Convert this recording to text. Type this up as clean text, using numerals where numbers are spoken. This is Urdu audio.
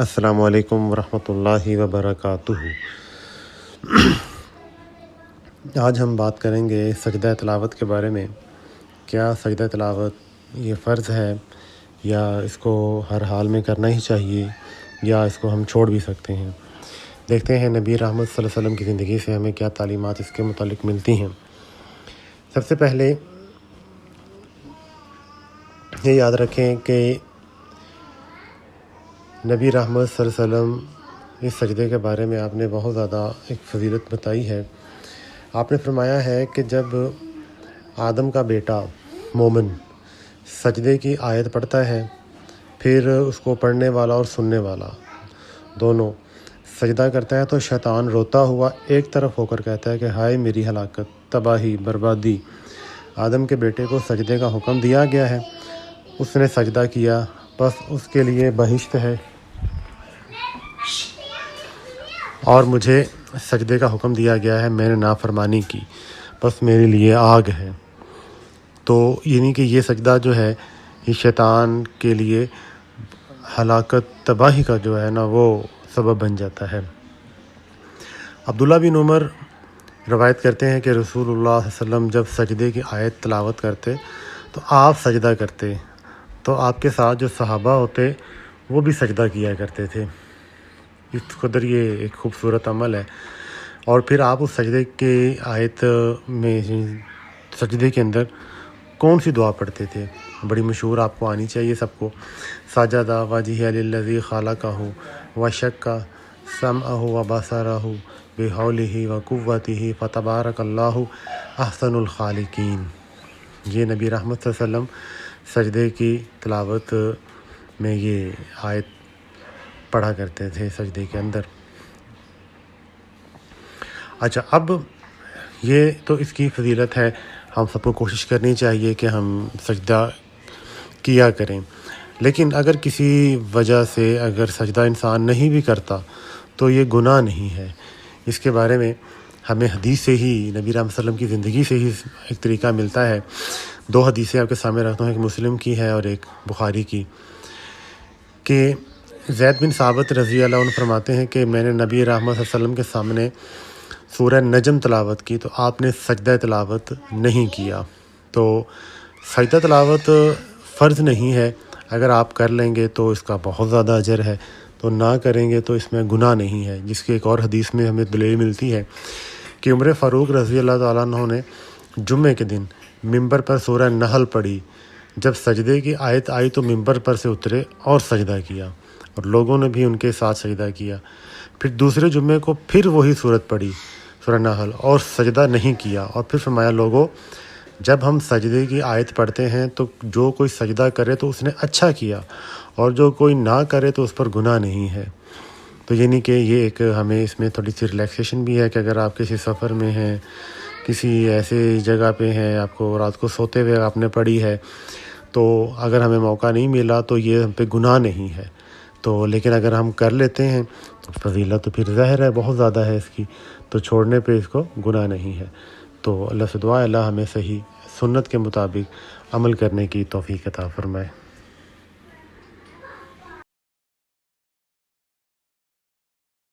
السلام علیکم ورحمۃ اللہ وبرکاتہ۔ آج ہم بات کریں گے سجدہ تلاوت کے بارے میں۔ کیا سجدہ تلاوت یہ فرض ہے یا اس کو ہر حال میں کرنا ہی چاہیے یا اس کو ہم چھوڑ بھی سکتے ہیں؟ دیکھتے ہیں نبی رحمت صلی اللہ علیہ وسلم کی زندگی سے ہمیں کیا تعلیمات اس کے متعلق ملتی ہیں۔ سب سے پہلے یہ یاد رکھیں کہ نبی رحمت صلی اللہ علیہ وسلم اس سجدے کے بارے میں آپ نے بہت زیادہ ایک فضیلت بتائی ہے۔ آپ نے فرمایا ہے کہ جب آدم کا بیٹا مومن سجدے کی آیت پڑھتا ہے، پھر اس کو پڑھنے والا اور سننے والا دونوں سجدہ کرتا ہے، تو شیطان روتا ہوا ایک طرف ہو کر کہتا ہے کہ ہائے میری ہلاکت، تباہی، بربادی، آدم کے بیٹے کو سجدے کا حکم دیا گیا ہے، اس نے سجدہ کیا، بس اس کے لیے بہشت ہے، اور مجھے سجدے کا حکم دیا گیا ہے، میں نے نافرمانی کی، بس میرے لیے آگ ہے۔ تو یعنی کہ یہ سجدہ جو ہے یہ شیطان کے لیے ہلاکت، تباہی کا جو ہے نا وہ سبب بن جاتا ہے۔ عبداللہ بن عمر روایت کرتے ہیں کہ رسول اللہ صلی اللہ علیہ وسلم جب سجدے کی آیت تلاوت کرتے تو آپ سجدہ کرتے، تو آپ کے ساتھ جو صحابہ ہوتے وہ بھی سجدہ کیا کرتے تھے۔ اس قدر یہ ایک خوبصورت عمل ہے۔ اور پھر آپ اس سجدے کے آیت میں سجدے کے اندر کون سی دعا پڑھتے تھے؟ بڑی مشہور، آپ کو آنی چاہیے سب کو۔ سجدہ وجہ للذی خلقہ وشق سمعہ وبصرہ بحولہ وقوتہ فتبارک اللہ احسن الخالقین۔ یہ نبی رحمت صلی اللہ علیہ وسلم سجدے کی تلاوت میں یہ آیت پڑھا کرتے تھے سجدے کے اندر۔ اچھا، اب یہ تو اس کی فضیلت ہے، ہم سب کو کوشش کرنی چاہیے کہ ہم سجدہ کیا کریں، لیکن اگر کسی وجہ سے اگر سجدہ انسان نہیں بھی کرتا تو یہ گناہ نہیں ہے۔ اس کے بارے میں ہمیں حدیث سے ہی، نبی رحمت صلی اللہ علیہ وسلم کی زندگی سے ہی ایک طریقہ ملتا ہے۔ دو حدیثیں آپ کے سامنے رکھتا ہوں، ایک مسلم کی ہے اور ایک بخاری کی، کہ زید بن ثابت رضی اللہ عنہ فرماتے ہیں کہ میں نے نبی رحمت صلی اللہ علیہ وسلم کے سامنے سورہ نجم تلاوت کی تو آپ نے سجدہ تلاوت نہیں کیا۔ تو سجدہ تلاوت فرض نہیں ہے، اگر آپ کر لیں گے تو اس کا بہت زیادہ اجر ہے، تو نہ کریں گے تو اس میں گناہ نہیں ہے۔ جس کی ایک اور حدیث میں ہمیں دلیل ملتی ہے کہ عمر فاروق رضی اللہ تعالیٰ عنہ نے جمعے کے دن ممبر پر سورہ نحل پڑھی، جب سجدے کی آیت آئی تو ممبر پر سے اترے اور سجدہ کیا، اور لوگوں نے بھی ان کے ساتھ سجدہ کیا۔ پھر دوسرے جمعے کو پھر وہی صورت پڑھی، سورہ نحل، اور سجدہ نہیں کیا، اور پھر فرمایا لوگوں جب ہم سجدے کی آیت پڑھتے ہیں تو جو کوئی سجدہ کرے تو اس نے اچھا کیا، اور جو کوئی نہ کرے تو اس پر گناہ نہیں ہے۔ تو یعنی کہ یہ ایک ہمیں اس میں تھوڑی سی ریلیکسیشن بھی ہے کہ اگر آپ کسی سفر میں ہیں، کسی ایسے جگہ پہ ہیں، آپ کو رات کو سوتے ہوئے آپ نے پڑھی ہے، تو اگر ہمیں موقع نہیں ملا تو یہ ہم پہ گناہ نہیں ہے۔ تو لیکن اگر ہم کر لیتے ہیں تو فضیلت تو پھر ظاہر ہے بہت زیادہ ہے اس کی، تو چھوڑنے پہ اس کو گناہ نہیں ہے۔ تو اللہ سے دعا ہے اللہ ہمیں صحیح سنت کے مطابق عمل کرنے کی توفیق عطا فرمائے۔